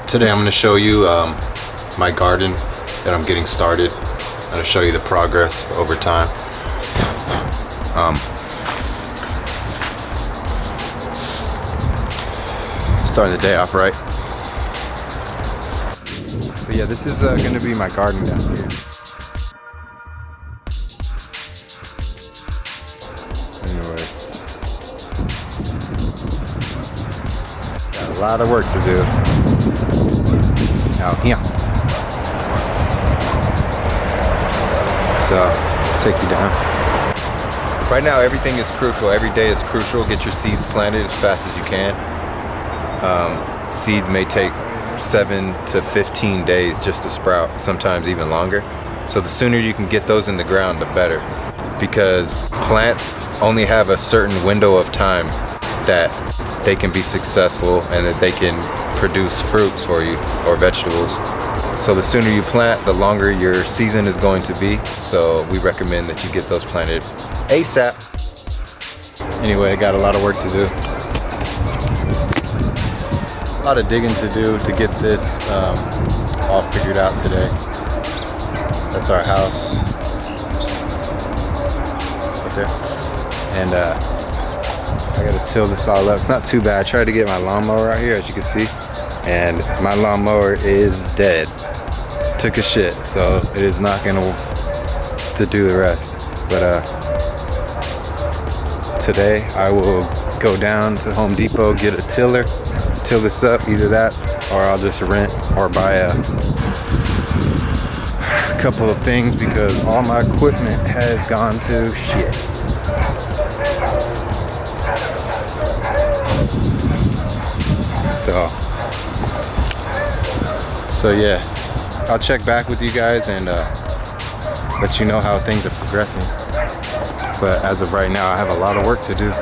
Today I'm going to show you my garden that I'm getting started. I'm going to show you the progress over time. Starting the day off right. But yeah, this is going to be my garden down here. Anyway, got a lot of work to do out here. So, take you down. Right now, everything is crucial. Every day is crucial. Get your seeds planted as fast as you can. Seed may take 7 to 15 days just to sprout, sometimes even longer. So the sooner you can get those in the ground, the better. Because plants only have a certain window of time that they can be successful and that they can produce fruits for you or vegetables. So the sooner you plant, the longer your season is going to be. So we recommend that you get those planted ASAP. Anyway, I got a lot of work to do. A lot of digging to do to get this all figured out today. That's our house right there. And I gotta till this all up. It's not too bad. I tried to get my lawnmower out here, as you can see, and my lawnmower is dead. Took a shit, so it is not gonna to do the rest. But today I will go down to Home Depot, get a tiller, till this up, either that or I'll just rent or buy a couple of things because all my equipment has gone to shit. So yeah, I'll check back with you guys and let you know how things are progressing. But as of right now, I have a lot of work to do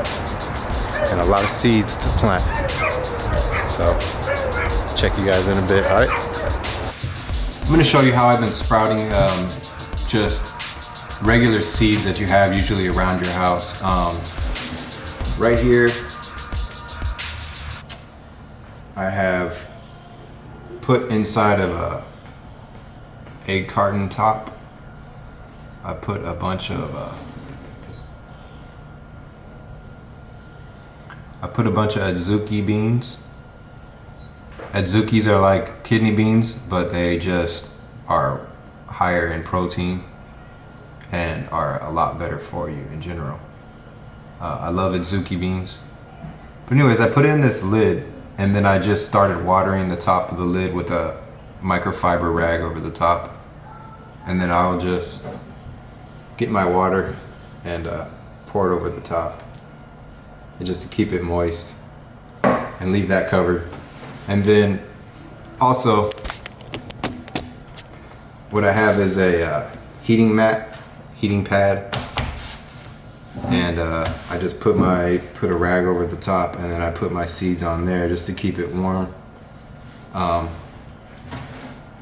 and a lot of seeds to plant. So, check you guys in a bit, alright? I'm going to show you how I've been sprouting just regular seeds that you have usually around your house. Right here, I have put inside of a egg carton top, I put a bunch of adzuki beans. Adzukis are like kidney beans, but they just are higher in protein and are a lot better for you in general. I love adzuki beans. But anyways, I put in this lid and then I just started watering the top of the lid with a microfiber rag over the top. And then I'll just get my water and pour it over the top. And just to keep it moist and leave that covered. And then also what I have is a heating pad, and I just put a rag over the top and then I put my seeds on there just to keep it warm.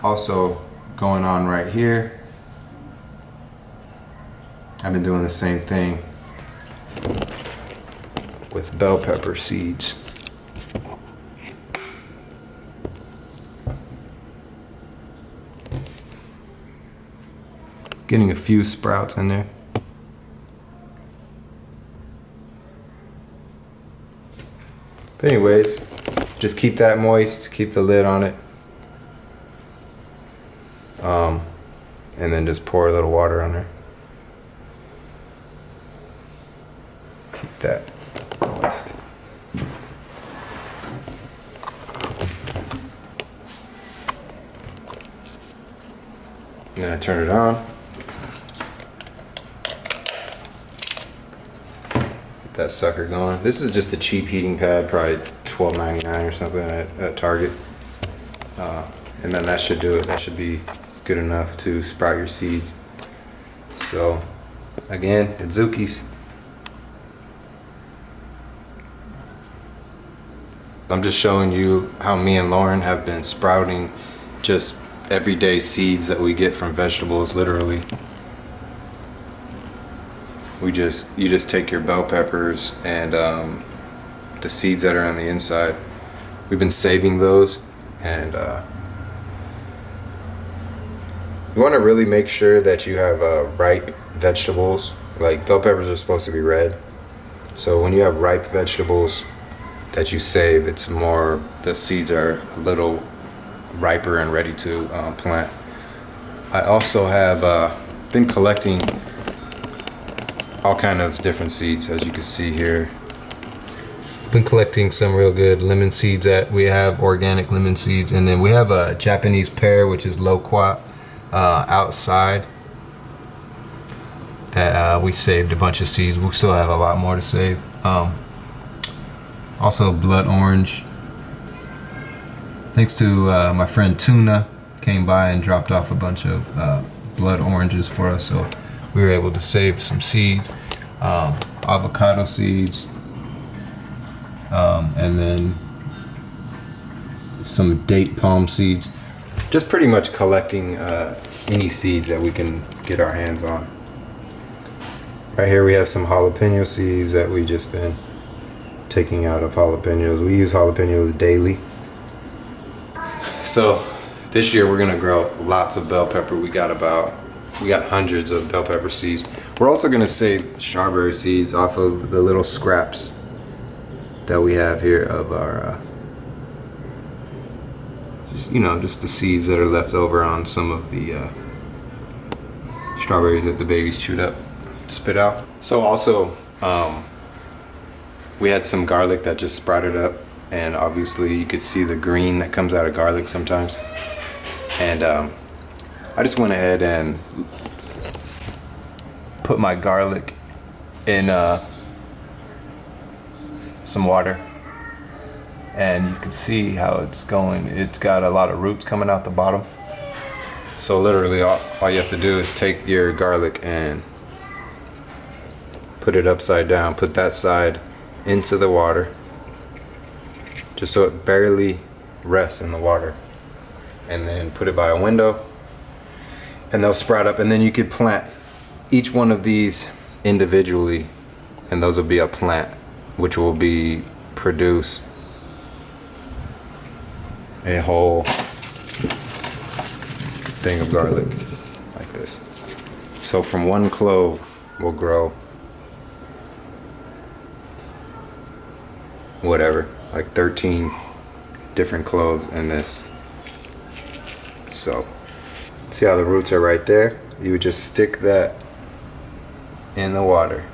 Also going on right here, I've been doing the same thing with bell pepper seeds. Getting a few sprouts in there. But anyways, just keep that moist, keep the lid on it. And then just pour a little water on there. Keep that moist. And then I turn it on. Get that sucker going. This is just a cheap heating pad, probably $12.99 or something at Target. And then that should do it. That should be good enough to sprout your seeds. So again, adzukis. I'm just showing you how me and Lauren have been sprouting just everyday seeds that we get from vegetables, literally. You just take your bell peppers and the seeds that are on the inside. We've been saving those And you want to really make sure that you have ripe vegetables. Like bell peppers are supposed to be red, so when you have ripe vegetables that you save, it's more, the seeds are a little riper and ready to plant. I also have been collecting all kind of different seeds, as you can see here. Been collecting some real good lemon seeds that we have, organic lemon seeds, and then we have a Japanese pear, which is loquat, outside. That we saved a bunch of seeds. We still have a lot more to save. Also blood orange. Thanks to my friend Tuna, came by and dropped off a bunch of blood oranges for us, so we were able to save some seeds. Avocado seeds, and then some date palm seeds. Just pretty much collecting any seeds that we can get our hands on. Right here we have some jalapeno seeds that we just been taking out of jalapenos. We use jalapenos daily. So this year we're gonna grow lots of bell pepper. We got hundreds of bell pepper seeds. We're also gonna save strawberry seeds off of the little scraps that we have here of our, just the seeds that are left over on some of the strawberries that the babies chewed up, spit out. So also, we had some garlic that just sprouted up, and obviously you could see the green that comes out of garlic sometimes. And I just went ahead and put my garlic in some water, and you can see how it's going. It's got a lot of roots coming out the bottom. So literally all you have to do is take your garlic and put it upside down, put that side into the water, just so it barely rests in the water, and then put it by a window, and they'll sprout up. And then you could plant each one of these individually, and those will be a plant, which will be produce a whole thing of garlic like this. So from one clove will grow whatever, like 13 different cloves in this. So see how the roots are right there? You would just stick that in the water,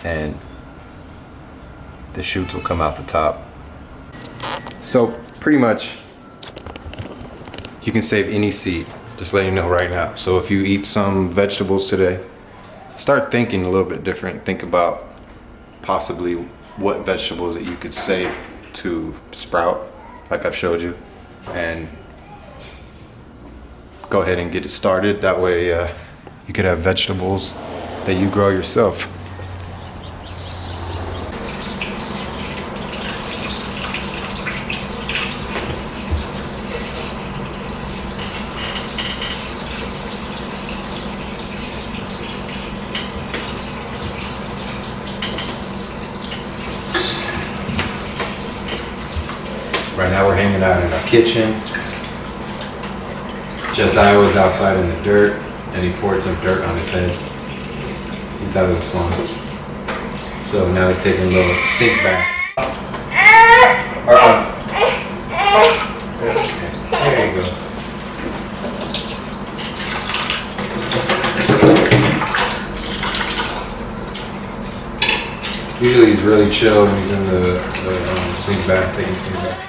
and the shoots will come out the top. So pretty much you can save any seed, just letting you know right now. So if you eat some vegetables today, start thinking a little bit different. Think about possibly what vegetables that you could save to sprout, like I've showed you, and go ahead and get it started. That way you could have vegetables that you grow yourself. Right now we're hanging out in our kitchen. Josiah was outside in the dirt, and he poured some dirt on his head. He thought it was fun. So now he's taking a little sink bath. There you go. Usually he's really chill when he's in the sink bath, taking a sink bath.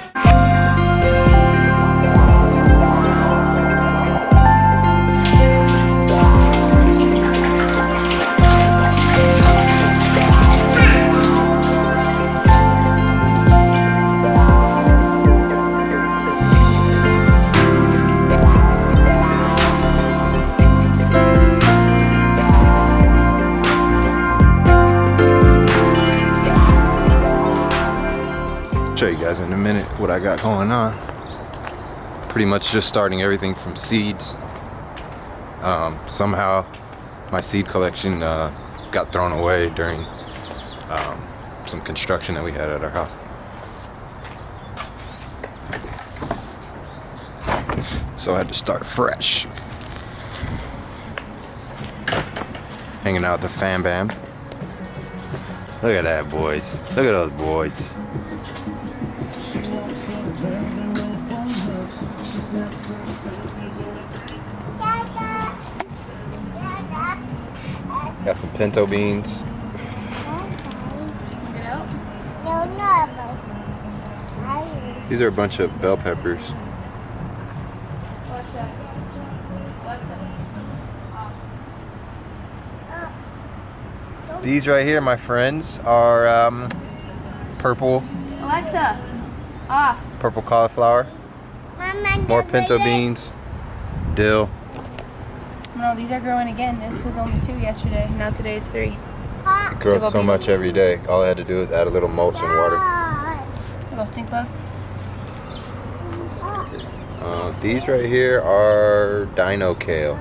Show you guys in a minute what I got going on. Pretty much just starting everything from seeds. Somehow my seed collection got thrown away during some construction that we had at our house. So I had to start fresh. Hanging out with the fam bam. Look at that, boys. Look at those boys. Got some pinto beans. These are a bunch of bell peppers. These right here, my friends, are purple. Alexa, off. Purple cauliflower. More pinto beans. Dill. No, these are growing again. This was only 2 yesterday. Now today it's 3. It grows so much every day. All I had to do is add a little mulch and water. Little stink bug. These right here are dino kale.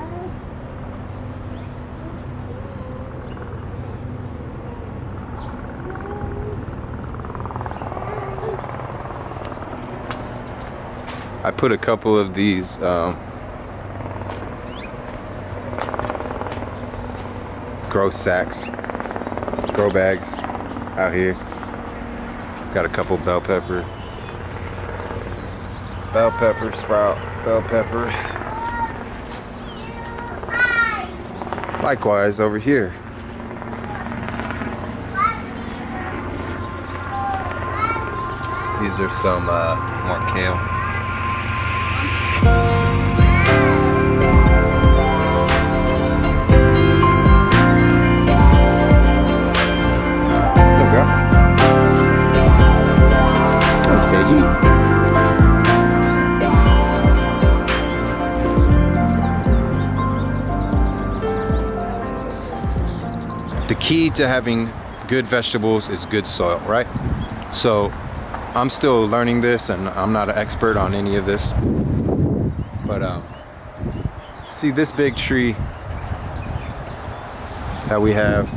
I put a couple of these grow sacks, grow bags out here. Got a couple bell pepper sprout, bell pepper. Likewise over here. These are some more kale. The key to having good vegetables is good soil, right? So I'm still learning this, and I'm not an expert on any of this, but see this big tree that we have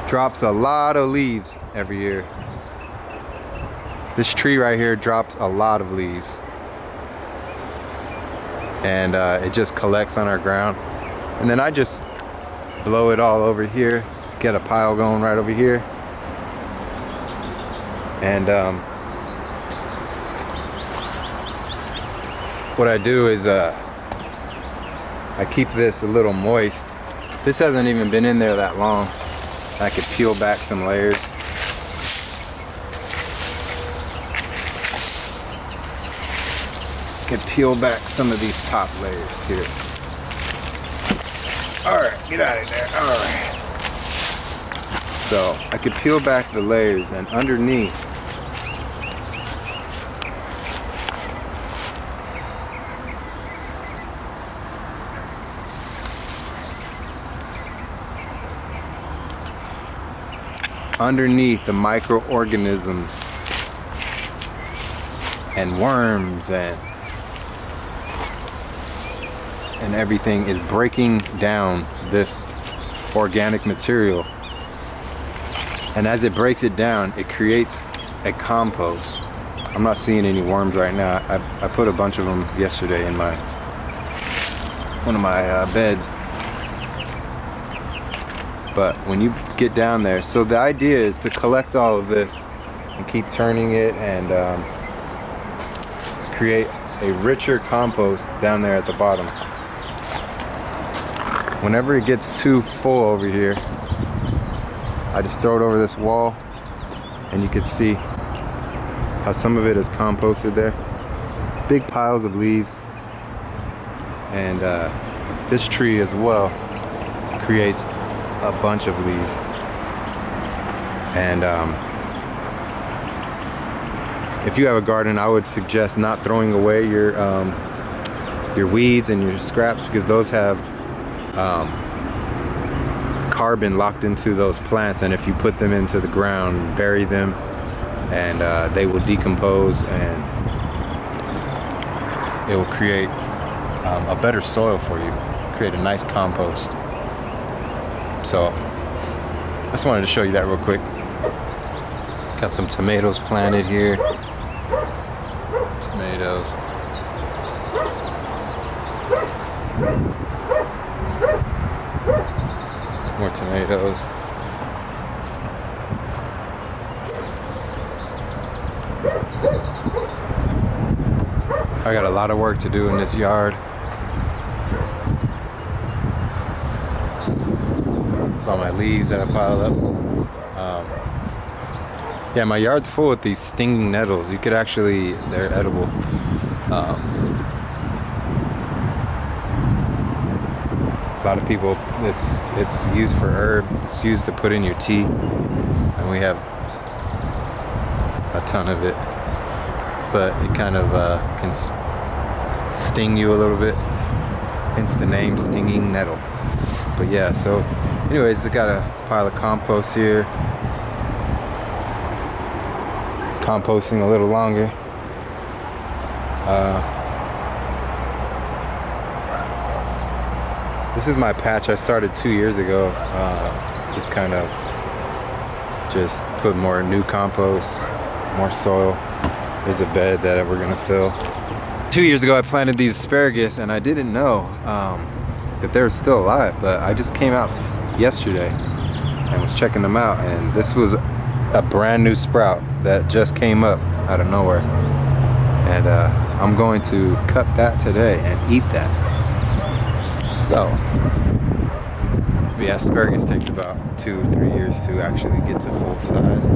drops a lot of leaves every year. This tree right here drops a lot of leaves, and it just collects on our ground, and then I just blow it all over here, get a pile going right over here, and what I do is I keep this a little moist. This hasn't even been in there that long. I could peel back some layers. I could peel back some of these top layers here. Alright, get out of there. Alright. So I could peel back the layers, and underneath the microorganisms and worms and everything is breaking down this organic material, and as it breaks it down, it creates a compost. I'm not seeing any worms right now. I put a bunch of them yesterday in one of my beds. But when you get down there, so the idea is to collect all of this and keep turning it and create a richer compost down there at the bottom. Whenever it gets too full over here, I just throw it over this wall, and you can see how some of it is composted there. Big piles of leaves, and this tree as well creates a bunch of leaves. And if you have a garden, I would suggest not throwing away your weeds and your scraps, because those have carbon locked into those plants, and if you put them into the ground, bury them, and they will decompose, and it will create a better soil for you, create a nice compost. So I just wanted to show you that real quick. Got some tomatoes planted here. Tomatoes. More tomatoes. I got a lot of work to do in this yard. It's all my leaves that I piled up. Yeah, my yard's full with these stinging nettles. You could actually, they're edible. A lot of people, it's used for herb. It's used to put in your tea, and we have a ton of it. But it kind of can sting you a little bit. Hence the name, stinging nettle. But yeah, so anyways, I got a pile of compost here. Composting a little longer. This is my patch I started 2 years ago. Just kind of just put more new compost, more soil. There's a bed that we're gonna fill. 2 years ago I planted these asparagus and I didn't know that they were still alive, but I just came out yesterday and was checking them out, and this was a brand new sprout that just came up out of nowhere. And I'm going to cut that today and eat that. So, the asparagus takes about 2 or 3 years to actually get to full size.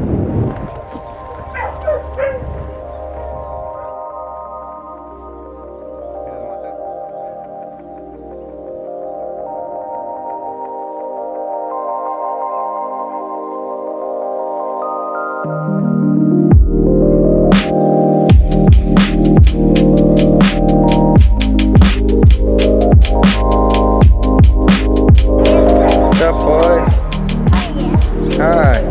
What's up, boys? Hi.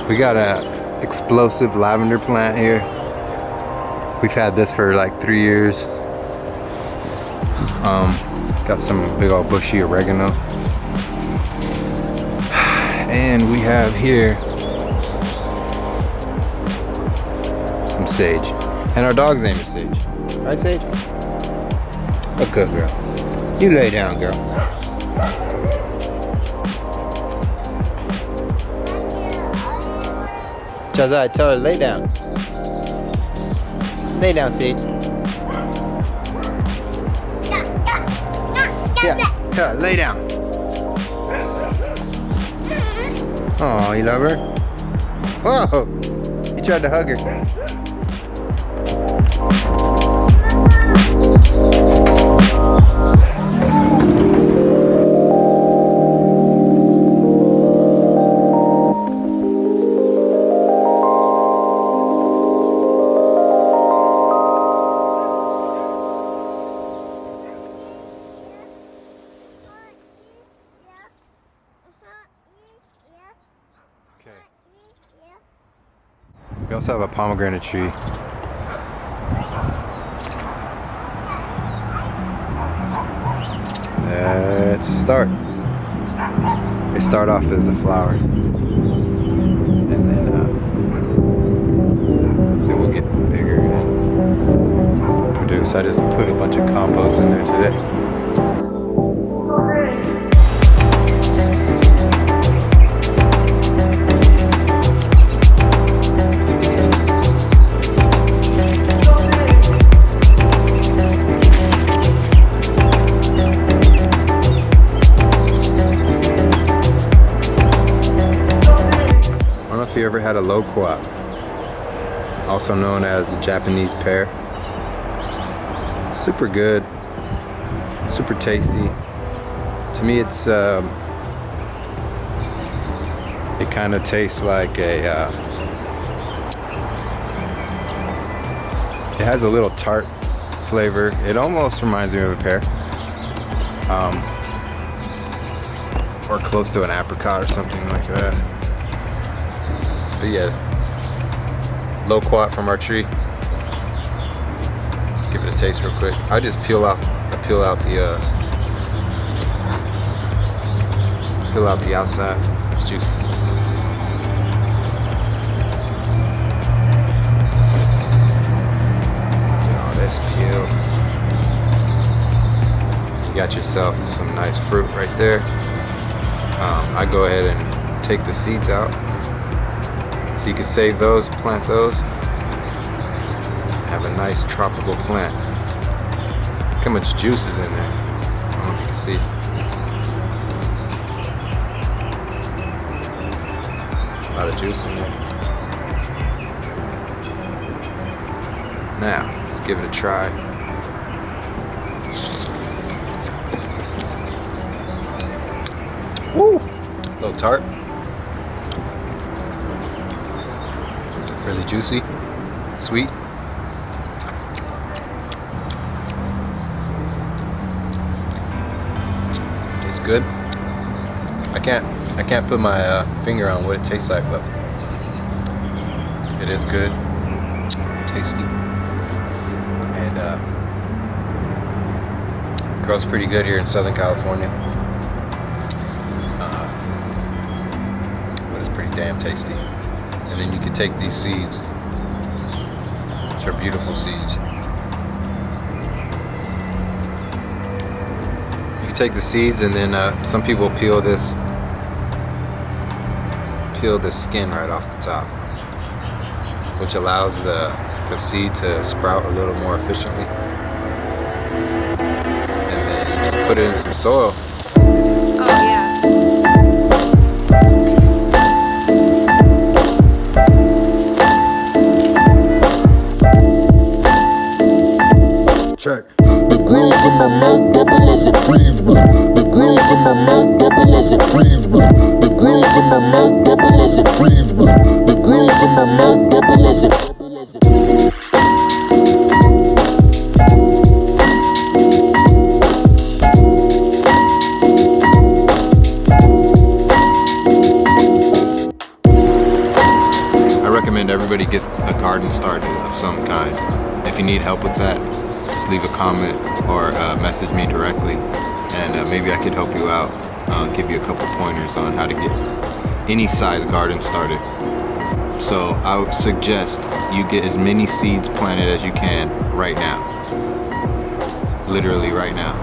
We got a explosive lavender plant here. We've had this for like 3 years. Got some big old bushy oregano. And we have here some sage. And our dog's name is Sage. Right, Sage? Oh, good girl. You lay down, girl. Josiah, tell her, lay down. Lay down, Sage. Yeah, tell her, lay down. Oh, you love her? Whoa! You tried to hug her. We also have a pomegranate tree. That's a start. They start off as a flower, and then they will get bigger and produce. I just put a bunch of compost in there today. If you ever had a loquat, also known as the Japanese pear, super good, super tasty. To me, it's it kind of tastes like a it has a little tart flavor. It almost reminds me of a pear. Or close to an apricot or something like that. But yeah, loquat from our tree. Give it a taste real quick. I just peel out the outside. It's juicy. Get all this peeled. You got yourself some nice fruit right there. I go ahead and take the seeds out, so you can save those, plant those, have a nice tropical plant. Look how much juice is in there. I don't know if you can see. A lot of juice in there. Now, let's give it a try. Woo! A little tart. Really juicy. Sweet. Tastes good. I can't put my finger on what it tastes like, but it is good. Tasty. And grows pretty good here in Southern California. But it's pretty damn tasty. And then you can take these seeds, which are beautiful seeds. You can take the seeds, and then some people peel this skin right off the top, which allows the seed to sprout a little more efficiently. And then you just put it in some soil. Oh yeah. Check. The grills in my mouth double as a freezer. The grills in my mouth double as a freezer. The grills in my mouth double as a freezer. The grills in my mouth double as a I recommend everybody get a garden started of some kind. If you need help with that, just leave a comment or message me directly, and maybe I could help you out. Give you a couple pointers on how to get any size garden started. So I would suggest you get as many seeds planted as you can right now. Literally right now.